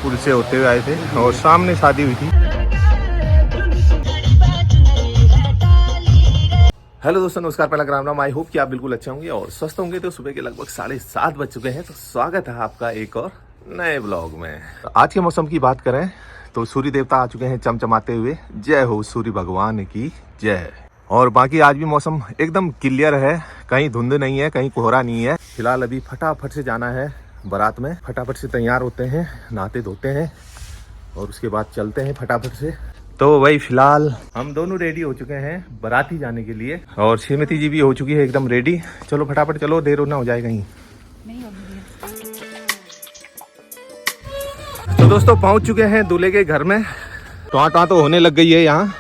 पुल से होते हुए आए थे और सामने शादी हुई थी। हेलो दोस्तों, नमस्कार, पहला राम राम। आई होप कि आप बिल्कुल अच्छे होंगे और स्वस्थ होंगे। तो सुबह के लगभग 7:30 बज चुके हैं। तो स्वागत है आपका एक और नए ब्लॉग में। आज के मौसम की बात करें तो सूर्य देवता आ चुके हैं चमचमाते हुए। जय हो सूर्य भगवान की जय। और बाकी आज भी मौसम एकदम क्लियर है, कहीं धुंध नहीं है, कहीं कोहरा नहीं है। फिलहाल अभी फटाफट से जाना है बारात में। फटाफट से तैयार होते हैं, नहाते धोते हैं और उसके बाद चलते हैं फटाफट से। तो वही फिलहाल हम दोनों रेडी हो चुके हैं बाराती जाने के लिए और श्रीमती जी भी हो चुकी है एकदम रेडी। चलो फटाफट चलो, देर ना हो जाए कहीं। तो दोस्तों पहुंच चुके हैं दूल्हे के घर में। टॉ तो होने लग गई है यहाँ।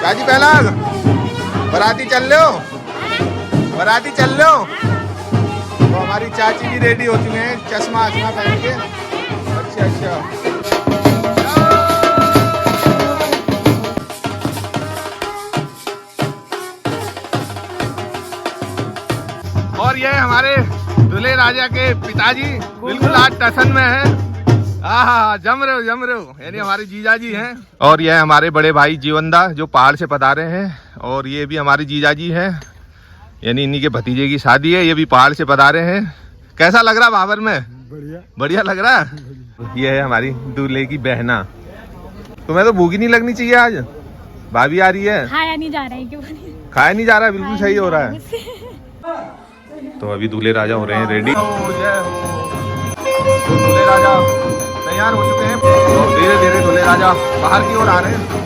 काजी पहला बाराती चल लो, बाराती चल लो। तो हमारी चाची भी रेडी हो चुके हैं चश्मा आश्मा पहन के। अच्छा। और ये हमारे दूल्हे राजा के पिताजी बिल्कुल आज टसन में है। जम रहे हो, यानी हमारे जीजा जी हैं। और ये हमारे बड़े भाई जीवनदा जो पहाड़ से पधारे हैं। और ये भी हमारे जीजा जी हैं, यानी इन्हीं के भतीजे की शादी है। ये भी पहाड़ से पधारे हैं। कैसा लग रहा बाबर में? बढ़िया लग रहा है। ये है हमारी दूल्हे की बहना। तुम्हें तो भूख ही नहीं लगनी चाहिए आज, भाभी आ रही है। खाया नहीं जा रहा है, क्यों खाया नहीं जा रहा है? बिल्कुल सही हो रहा है। तो अभी दूल्हे राजा हो रहे हैं रेडी। दूल्हे राजा तैयार हो चुके हैं। तो धीरे धीरे दूल्हे राजा बाहर की ओर आ रहे हैं।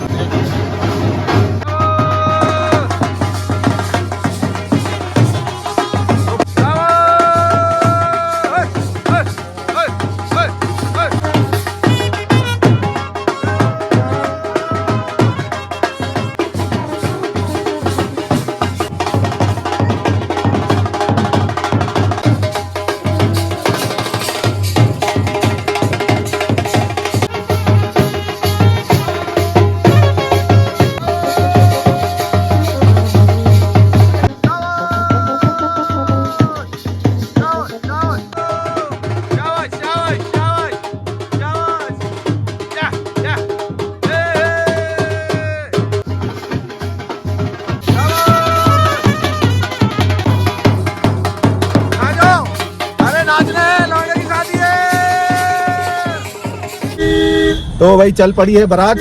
तो भाई चल पड़ी है बारात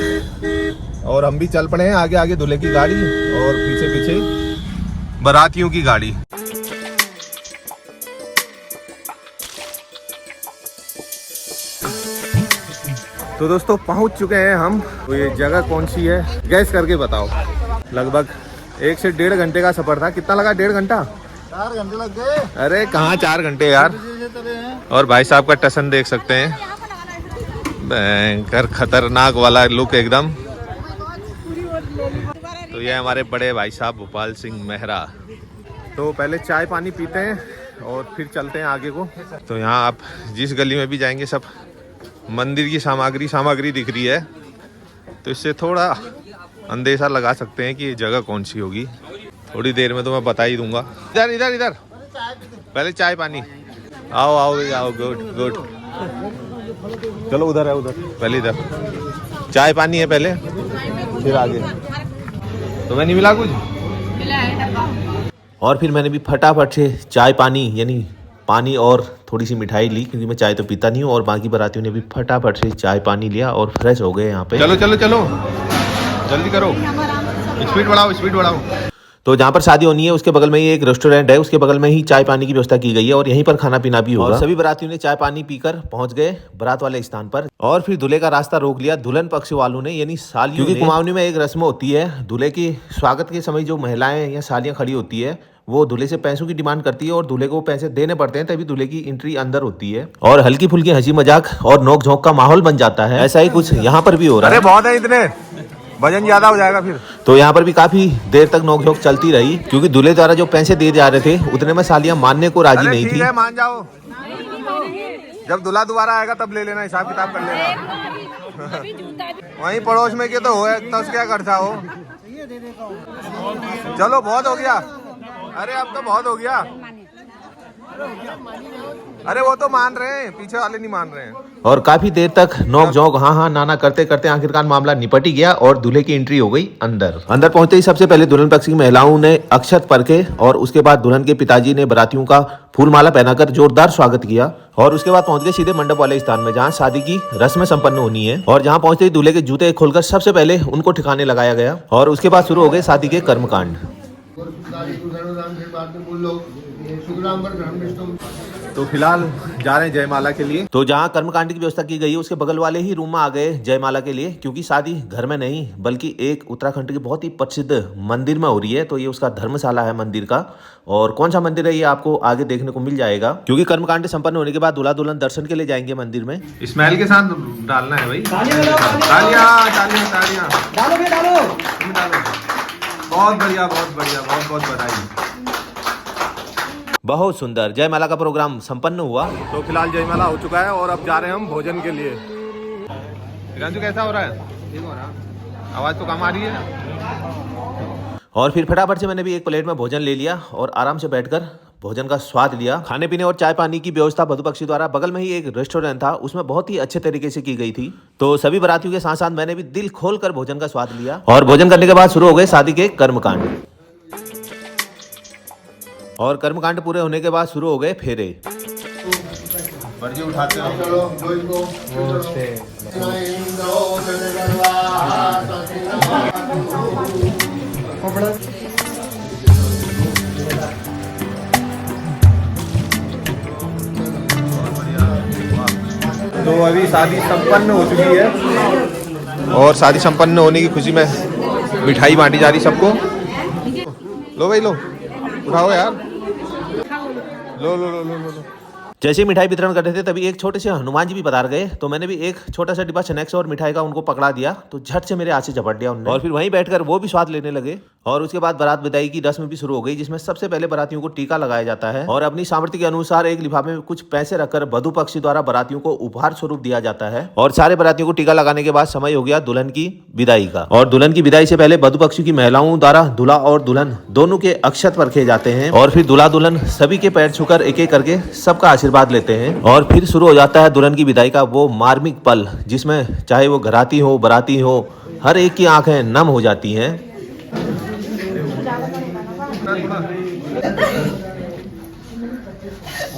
और हम भी चल पड़े हैं। आगे आगे दूल्हे की गाड़ी और पीछे पीछे बारातियों की गाड़ी। तो दोस्तों पहुंच चुके हैं हम। तो ये जगह कौन सी है गैस करके बताओ। लगभग 1 से 1.5 घंटे का सफर था। कितना लगा? 1.5 घंटा? 4 घंटे लग गए। अरे कहाँ 4 घंटे यार। और भाई साहब का टसन देख सकते हैं, भयंकर खतरनाक वाला लुक एकदम। तो ये हमारे बड़े भाई साहब भोपाल सिंह मेहरा। तो पहले चाय पानी पीते हैं और फिर चलते हैं आगे को। तो यहाँ आप जिस गली में भी जाएंगे सब मंदिर की सामग्री दिख रही है। तो इससे थोड़ा अंदेशा लगा सकते हैं कि ये जगह कौन सी होगी। थोड़ी देर में तो मैं बता ही दूंगा। इधर पहले चाय पानी। आओ गुड। चलो उधर है, उधर पहले इधर चाय पानी है पहले, फिर आगे। तुम्हें नहीं मिला कुछ? मिला है डब्बा। और फिर मैंने भी फटाफट से चाय पानी यानी पानी और थोड़ी सी मिठाई ली, क्योंकि मैं चाय तो पीता नहीं हूँ। और बाकी बारातियों ने भी फटाफट से चाय पानी लिया और फ्रेश हो गए यहाँ पे। चलो जल्दी करो, स्पीड बढ़ाओ। तो जहाँ पर शादी होनी है उसके बगल में ही एक रेस्टोरेंट है, उसके बगल में ही चाय पानी की व्यवस्था की गई है और यहीं पर खाना पीना भी होगा। और सभी बारातियों ने चाय पानी पीकर पहुंच गए बारात वाले स्थान पर। और फिर दूल्हे का रास्ता रोक लिया दुल्हन पक्ष वालों ने, यानी सालियों ने। क्योंकि कुमाऊनी में एक रस्म होती है, दूल्हे के स्वागत के समय जो महिलाएं या सालियां खड़ी होती है वो दूल्हे से पैसों की डिमांड करती है और दूल्हे को पैसे देने पड़ते हैं, तभी दूल्हे की एंट्री अंदर होती है। और हल्की फुल्की हंसी मजाक और नोक झोंक का माहौल बन जाता है। ऐसा ही कुछ यहाँ पर भी हो रहा है। अरे बहुत है, इतने वजन ज्यादा हो जाएगा फिर। तो यहाँ पर भी काफी देर तक नोकझोंक चलती रही, क्योंकि दूल्हे द्वारा जो पैसे दिए जा रहे थे उतने में सालियां मानने को राजी नहीं थी। मान जाओ, जब दूल्हा दोबारा आएगा तब ले लेना, हिसाब किताब कर लेना। वहीं पड़ोस में के तो हो, तो क्या खर्चा हो। चलो बहुत हो गया। अरे अब तो बहुत हो गया। अरे वो तो मान रहे हैं, पीछे वाले नहीं मान रहे हैं। और काफी देर तक नोक झोंक हाँ हाँ नाना करते करते आखिरकार मामला निपट ही गया और दूल्हे की एंट्री हो गई अंदर। अंदर पहुंचते ही सबसे पहले दुल्हन पक्ष की महिलाओं ने अक्षत परखे और उसके बाद दुल्हन के पिताजी ने बारातियों का फूलमाला पहनाकर जोरदार स्वागत किया और उसके बाद पहुंच गए सीधे मंडप वाले स्थान में जहां शादी की रस्में संपन्न होनी है। और जहां पहुंचते ही दूल्हे के जूते खोलकर सबसे पहले उनको ठिकाने लगाया गया और उसके बाद शुरू हो गए शादी के कर्मकांड। तो फिलहाल जा रहे हैं जयमाला के लिए। तो जहाँ कर्मकांड की व्यवस्था की गई है उसके बगल वाले ही रूम में आ गए जयमाला के लिए, क्योंकि शादी घर में नहीं बल्कि एक उत्तराखंड के बहुत ही प्रसिद्ध मंदिर में हो रही है। तो ये उसका धर्मशाला है मंदिर का, और कौन सा मंदिर है ये आपको आगे देखने को मिल जाएगा, क्योंकि कर्मकांड संपन्न होने के बाद दूल्हा दुल्हन दर्शन के लिए जाएंगे मंदिर में। स्मेल के साथ डालना है भाई, तालियां बहुत बढ़िया, बहुत बढ़िया, बहुत बहुत बधाई। बहुत सुंदर जयमाला का प्रोग्राम संपन्न हुआ। तो फिलहाल जयमाला हो चुका है और अब जा रहे हैं हम भोजन के लिए। रंजू कैसा हो रहा है? ठीक हो रहा है, आवाज तो कम आ रही है। और फिर फटाफट से मैंने भी एक प्लेट में भोजन ले लिया और आराम से बैठकर भोजन का स्वाद लिया। खाने पीने और चाय पानी की व्यवस्था वधू पक्षी द्वारा बगल में ही एक रेस्टोरेंट था, उसमें बहुत ही अच्छे तरीके से की गई थी। तो सभी बारातियों के साथ साथ मैंने भी दिल खोलकर भोजन का स्वाद लिया। और भोजन करने के बाद शुरू हो गए शादी के कर्मकांड। और कर्मकांड पूरे होने के बाद शुरू हो गए फेरे। पर्ची उठाते तो अभी शादी संपन्न हो चुकी है और शादी संपन्न होने की खुशी में मिठाई बांटी जा रही सबको। लो भाई लो, उठाओ यार, लो लो लो लो लो। जैसे ही मिठाई वितरण कर रहे थे तभी एक छोटे से हनुमान जी भी पधार गए। तो मैंने भी एक छोटा सा डिब्बा स्नैक्स और मिठाई का उनको पकड़ा दिया, तो झट से मेरे हाथ से झपट दिया उन्होंने और फिर वहीं बैठकर वो भी स्वाद लेने लगे। और उसके बाद बारात विदाई की रस्म भी शुरू हो गई, जिसमें सबसे पहले बारातियों को टीका लगाया जाता है और अपनी सामर्थ्य के अनुसार एक लिफाफे में कुछ पैसे रखकर वधू पक्षी द्वारा बारातियों को उपहार स्वरूप दिया जाता है। और सारे बारातियों को टीका लगाने के बाद समय हो गया दुल्हन की विदाई का। और दुल्हन की विदाई से पहले वधू पक्षी की महिलाओं द्वारा दूल्हा और दुल्हन दोनों के अक्षत परखे जाते हैं और फिर दूल्हा दुल्हन सभी के पैर छूकर एक एक करके सबका आशीर्वाद लेते हैं। और फिर शुरू हो जाता है दुल्हन की विदाई का वो मार्मिक पल, जिसमें चाहे वो घराती हो बराती हो, हर एक की आंखें नम हो जाती हैं।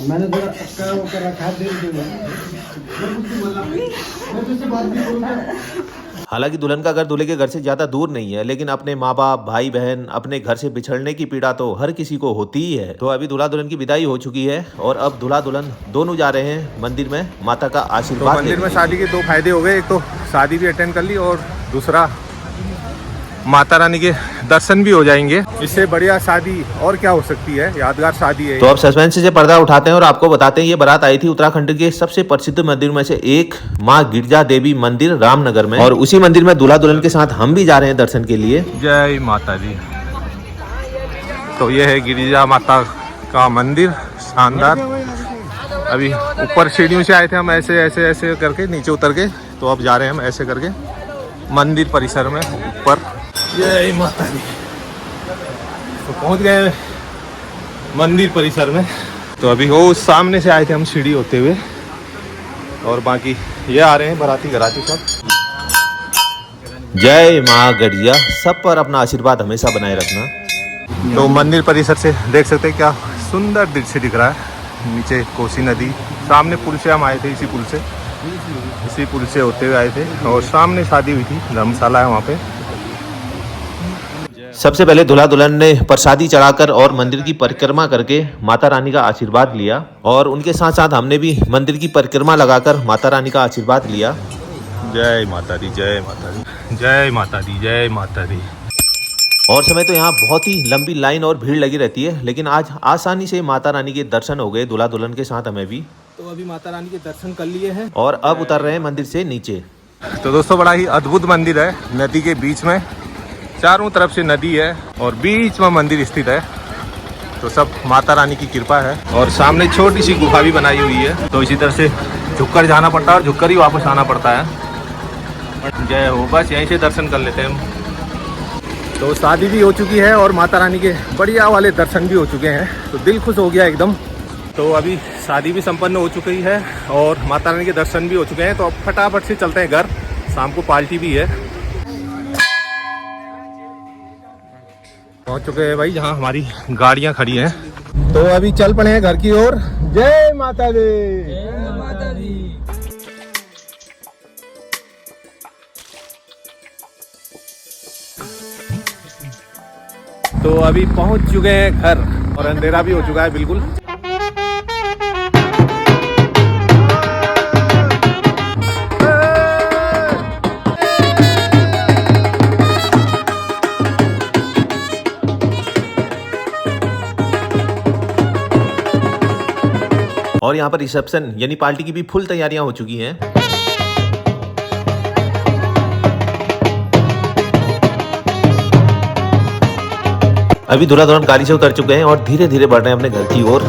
मैंने हालांकि दुल्हन का घर दूल्हे के घर से ज्यादा दूर नहीं है, लेकिन अपने माँ बाप भाई बहन अपने घर से बिछड़ने की पीड़ा तो हर किसी को होती ही है। तो अभी दूल्हा दुल्हन की विदाई हो चुकी है और अब दूल्हा दुल्हन दोनों जा रहे हैं मंदिर में माता का आशीर्वाद। तो मंदिर में शादी के दो फायदे हो गए, एक तो शादी भी अटेंड कर ली और दूसरा माता रानी के दर्शन भी हो जाएंगे। इससे बढ़िया शादी और क्या हो सकती है, यादगार शादी है। तो अब सस्पेंस से पर्दा उठाते हैं और आपको बताते हैं ये बारात आई थी उत्तराखंड के सबसे प्रसिद्ध मंदिर में से एक माँ गिरजा देवी मंदिर रामनगर में, और उसी मंदिर में दूल्हा दुल्हन के साथ हम भी जा रहे हैं दर्शन के लिए। जय माता दी। तो ये है गिरिजा माता का मंदिर, शानदार। अभी ऊपर सीढ़ियों से आए थे हम, ऐसे ऐसे ऐसे करके नीचे उतर के, तो अब जा रहे हैं हम ऐसे करके मंदिर परिसर में ऊपर। जय माता दी। तो पहुंच गए मंदिर परिसर में। तो अभी वो सामने से आए थे हम सीढ़ी होते हुए, और बाकी ये आ रहे हैं बाराती घराती सब। जय माँ गढ़िया, सब पर अपना आशीर्वाद हमेशा बनाए रखना। तो मंदिर परिसर से देख सकते हैं क्या सुंदर दृश्य दिख रहा है। नीचे कोसी नदी, सामने पुल से हम आए थे, इसी पुल से होते हुए आए थे, और सामने शादी हुई थी, धर्मशाला है वहाँ पे। सबसे पहले दूल्हा दुल्हन ने प्रसादी चढ़ाकर और मंदिर की परिक्रमा करके माता रानी का आशीर्वाद लिया, और उनके साथ साथ हमने भी मंदिर की परिक्रमा लगाकर माता रानी का आशीर्वाद लिया। जय माता दी, जय माता दी, जय माता दी, जय माता दी। और समय तो यहाँ बहुत ही लंबी लाइन और भीड़ लगी रहती है, लेकिन आज आसानी से माता रानी के दर्शन हो गए दूल्हा दुल्हन के साथ हमें भी। तो अभी माता रानी के दर्शन कर लिए हैं और अब उतर रहे हैं मंदिर से नीचे। तो दोस्तों बड़ा ही अद्भुत मंदिर है, नदी के बीच में, चारों तरफ से नदी है और बीच में मंदिर स्थित है। तो सब माता रानी की कृपा है। और सामने छोटी सी गुफा भी बनाई हुई है, तो इसी तरह से झुककर जाना पड़ता है और झुककर ही वापस आना पड़ता है। जय हो, बस यहीं से दर्शन कर लेते हैं हम। तो शादी भी हो चुकी है और माता रानी के बढ़िया वाले दर्शन भी हो चुके हैं, तो दिल खुश हो गया एकदम। तो अभी शादी भी संपन्न हो चुकी है और माता रानी के दर्शन भी हो चुके हैं, तो अब फटाफट से चलते हैं घर, शाम को पार्टी भी है। पहुंच चुके हैं भाई जहां हमारी गाड़ियां खड़ी हैं, तो अभी चल पड़े हैं घर की ओर। जय माता दी। जय माता दी। तो अभी पहुंच चुके हैं घर और अंधेरा भी हो चुका है बिल्कुल। और यहाँ पर रिसेप्शन यानी पार्टी की भी फुल तैयारियां हो चुकी हैं। अभी दूल्हा दुल्हन गाड़ी से उतर चुके हैं और धीरे धीरे बढ़ रहे हैं अपने घर की ओर।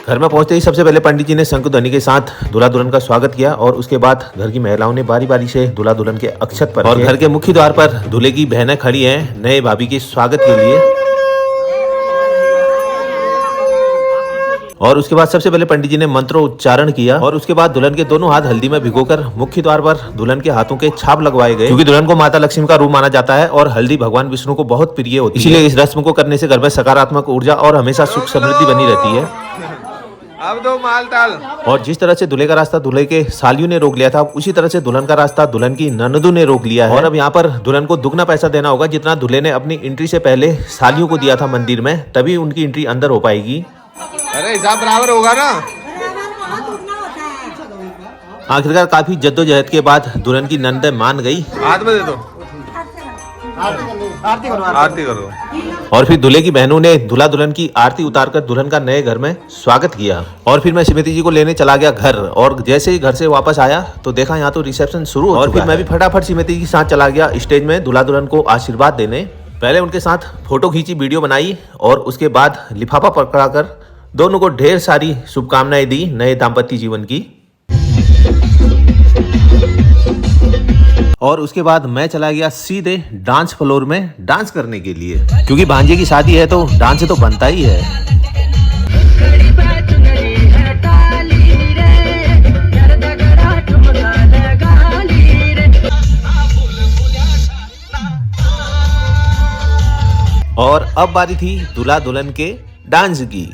घर में पहुंचते ही सबसे पहले पंडित जी ने शंख ध्वनि के साथ दूल्हा दुल्हन का स्वागत किया और उसके बाद घर की महिलाओं ने बारी बारी से दूल्हा दुल्हन के अक्षत पर और घर के मुख्य द्वार पर दूल्हे की बहनें खड़ी हैं नए भाभी के स्वागत के लिए। और उसके बाद सबसे पहले पंडित जी ने मंत्रोच्चारण किया और उसके बाद दुल्हन के दोनों हाथ हल्दी में भिगोकर मुख्य द्वार पर दुल्हन के हाथों के छाप लगवाए गए, क्योंकि दुल्हन को माता लक्ष्मी का रूप माना जाता है और हल्दी भगवान विष्णु को बहुत प्रिय होती है। इसलिए इस रस्म को करने से घर में सकारात्मक ऊर्जा और हमेशा सुख समृद्धि बनी रहती है। अब दो मालताल। और जिस तरह से दूल्हे का रास्ता दूल्हे के सालियों ने रोक लिया था, उसी तरह से दुल्हन का रास्ता दुल्हन की ननदों ने रोक लिया है। और अब यहाँ पर दुल्हन को दुगना पैसा देना होगा, जितना दूल्हे ने अपनी एंट्री से पहले सालियों को दिया था मंदिर में, तभी उनकी एंट्री अंदर हो पाएगी। अरे हिसाब बराबर होगा ना। आखिरकार काफी जद्दोजहद के बाद दुल्हन की ननदें मान गई। हाथ में दे दो, आरती करो। और फिर दूल्हे की बहनों ने दूल्हा दुल्हन की आरती उतारकर दुल्हन का नए घर में स्वागत किया। और फिर मैं श्रीमती जी को लेने चला गया घर, और जैसे ही घर से वापस आया तो देखा यहाँ तो रिसेप्शन शुरू हो। और फिर मैं भी फटाफट श्रीमती जी के साथ चला गया स्टेज में दूल्हा दुल्हन को आशीर्वाद देने। पहले उनके साथ फोटो खींची, वीडियो बनाई और उसके बाद लिफाफा पकड़ाकर दोनों को ढेर सारी शुभकामनाएं दी नए दाम्पत्य जीवन की। और उसके बाद मैं चला गया सीधे डांस फ्लोर में डांस करने के लिए, क्योंकि भांजे की शादी है तो डांस तो बनता ही है। और अब बारी थी दूल्हा दुल्हन के डांस की।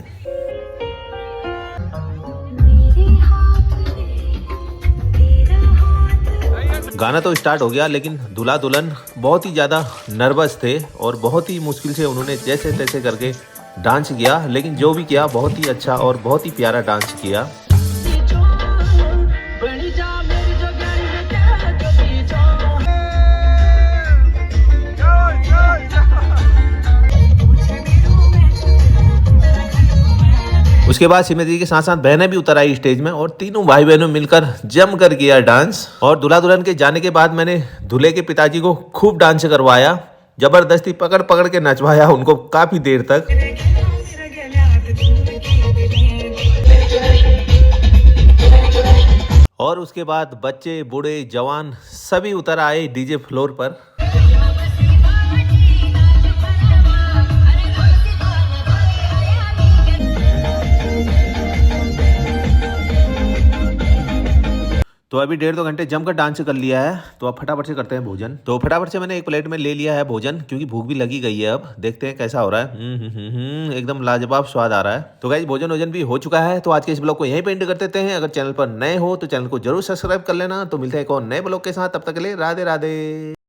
गाना तो स्टार्ट हो गया, लेकिन दूल्हा दुल्हन बहुत ही ज़्यादा नर्वस थे और बहुत ही मुश्किल से उन्होंने जैसे तैसे करके डांस किया, लेकिन जो भी किया बहुत ही अच्छा और बहुत ही प्यारा डांस किया। उसके बाद श्रीमती जी के साथ साथ बहनें भी उतर आई स्टेज में और तीनों भाई बहनों मिलकर जम कर किया डांस। और दूल्हा दुल्हन के जाने के बाद मैंने दूल्हे के पिताजी को खूब डांस करवाया, जबरदस्ती पकड़ पकड़ के नचवाया उनको काफी देर तक। और उसके बाद बच्चे बूढ़े जवान सभी उतर आए डीजे फ्लोर पर। तो अभी 1.5-2 घंटे जमकर डांस कर लिया है, तो अब फटाफट से करते हैं भोजन। तो फटाफट से मैंने एक प्लेट में ले लिया है भोजन, क्योंकि भूख भी लगी गई है। अब देखते हैं कैसा हो रहा है। एकदम लाजवाब स्वाद आ रहा है। तो गाइस भोजन भी हो चुका है, तो आज के इस ब्लॉग को यहीं पे एंड कर देते हैं। अगर चैनल पर नए हो तो चैनल को जरूर सब्सक्राइब कर लेना। तो मिलते हैं एक और नए ब्लॉग के साथ, तब तक के लिए राधे राधे।